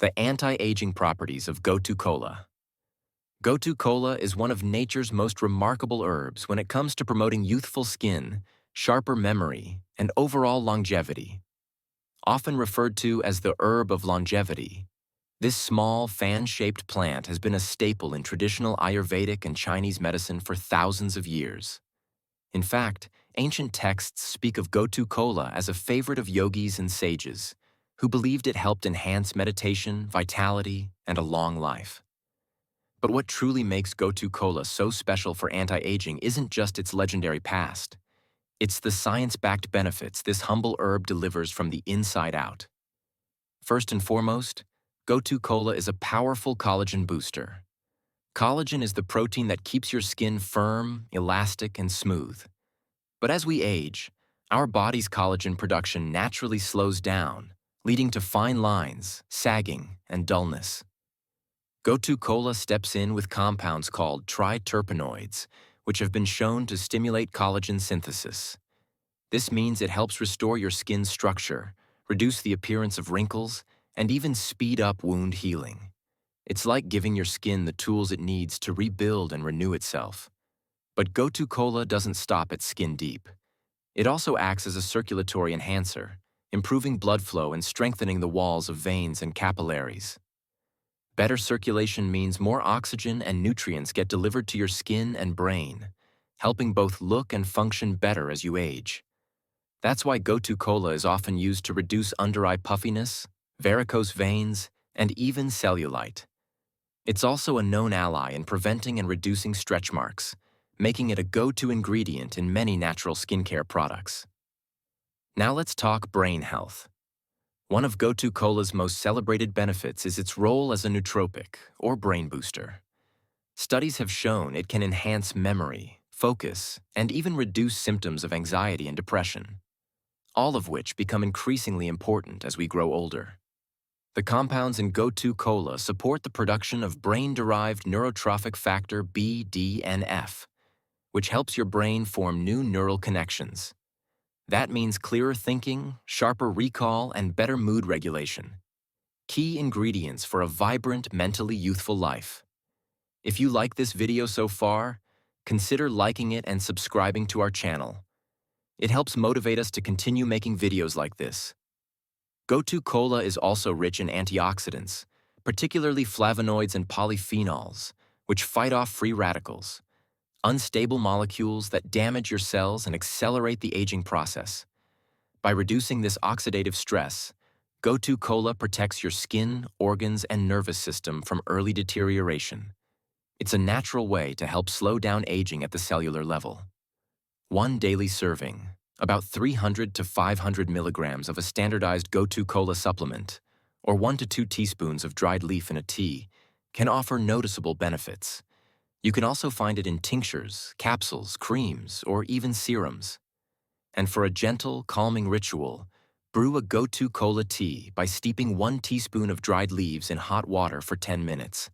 The anti-aging properties of Gotu Kola. Gotu Kola is one of nature's most remarkable herbs when it comes to promoting youthful skin, sharper memory, and overall longevity. Often referred to as the herb of longevity, this small, fan-shaped plant has been a staple in traditional Ayurvedic and Chinese medicine for thousands of years. In fact, ancient texts speak of Gotu Kola as a favorite of yogis and sages, who believed it helped enhance meditation, vitality, and a long life. But what truly makes Gotu Kola so special for anti-aging isn't just its legendary past. It's the science-backed benefits this humble herb delivers from the inside out. First and foremost, Gotu Kola is a powerful collagen booster. Collagen is the protein that keeps your skin firm, elastic, and smooth. But as we age, our body's collagen production naturally slows down, leading to fine lines, sagging, and dullness. Gotu Kola steps in with compounds called triterpenoids, which have been shown to stimulate collagen synthesis. This means it helps restore your skin's structure, reduce the appearance of wrinkles, and even speed up wound healing. It's like giving your skin the tools it needs to rebuild and renew itself. But Gotu Kola doesn't stop at skin deep. It also acts as a circulatory enhancer, improving blood flow and strengthening the walls of veins and capillaries. Better circulation means more oxygen and nutrients get delivered to your skin and brain, helping both look and function better as you age. That's why Gotu Kola is often used to reduce under-eye puffiness, varicose veins, and even cellulite. It's also a known ally in preventing and reducing stretch marks, making it a go-to ingredient in many natural skincare products. Now let's talk brain health. One of Gotu Kola's most celebrated benefits is its role as a nootropic, or brain booster. Studies have shown it can enhance memory, focus, and even reduce symptoms of anxiety and depression, all of which become increasingly important as we grow older. The compounds in Gotu Kola support the production of brain-derived neurotrophic factor BDNF, which helps your brain form new neural connections. That means clearer thinking, sharper recall, and better mood regulation. Key ingredients for a vibrant, mentally youthful life. If you like this video so far, consider liking it and subscribing to our channel. It helps motivate us to continue making videos like this. Gotu Kola is also rich in antioxidants, particularly flavonoids and polyphenols, which fight off free radicals, unstable molecules that damage your cells and accelerate the aging process. By reducing this oxidative stress, Gotu Kola protects your skin, organs, and nervous system from early deterioration. It's a natural way to help slow down aging at the cellular level. One daily serving, about 300 to 500 milligrams of a standardized Gotu Kola supplement, or 1 to 2 teaspoons of dried leaf in a tea, can offer noticeable benefits. You can also find it in tinctures, capsules, creams, or even serums. And for a gentle, calming ritual, brew a Gotu Kola tea by steeping 1 teaspoon of dried leaves in hot water for 10 minutes.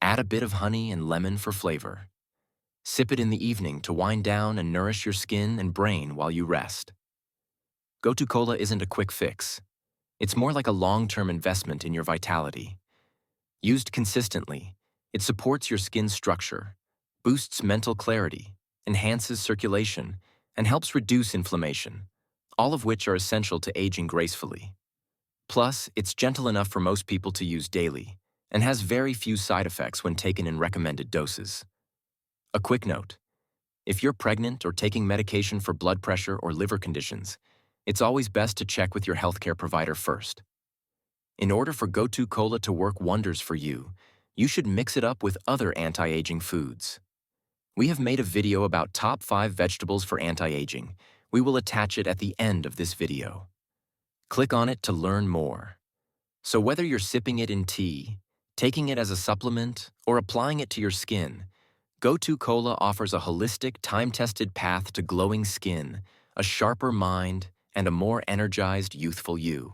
Add a bit of honey and lemon for flavor. Sip it in the evening to wind down and nourish your skin and brain while you rest. Gotu Kola isn't a quick fix. It's more like a long-term investment in your vitality. Used consistently, it supports your skin's structure, boosts mental clarity, enhances circulation, and helps reduce inflammation, all of which are essential to aging gracefully. Plus, it's gentle enough for most people to use daily, and has very few side effects when taken in recommended doses. A quick note: if you're pregnant or taking medication for blood pressure or liver conditions, it's always best to check with your healthcare provider first. In order for Gotu Kola to work wonders for you, you should mix it up with other anti-aging foods. We have made a video about top 5 vegetables for anti-aging. We will attach it at the end of this video. Click on it to learn more. So whether you're sipping it in tea, taking it as a supplement, or applying it to your skin, Gotu Kola offers a holistic, time-tested path to glowing skin, a sharper mind, and a more energized, youthful you.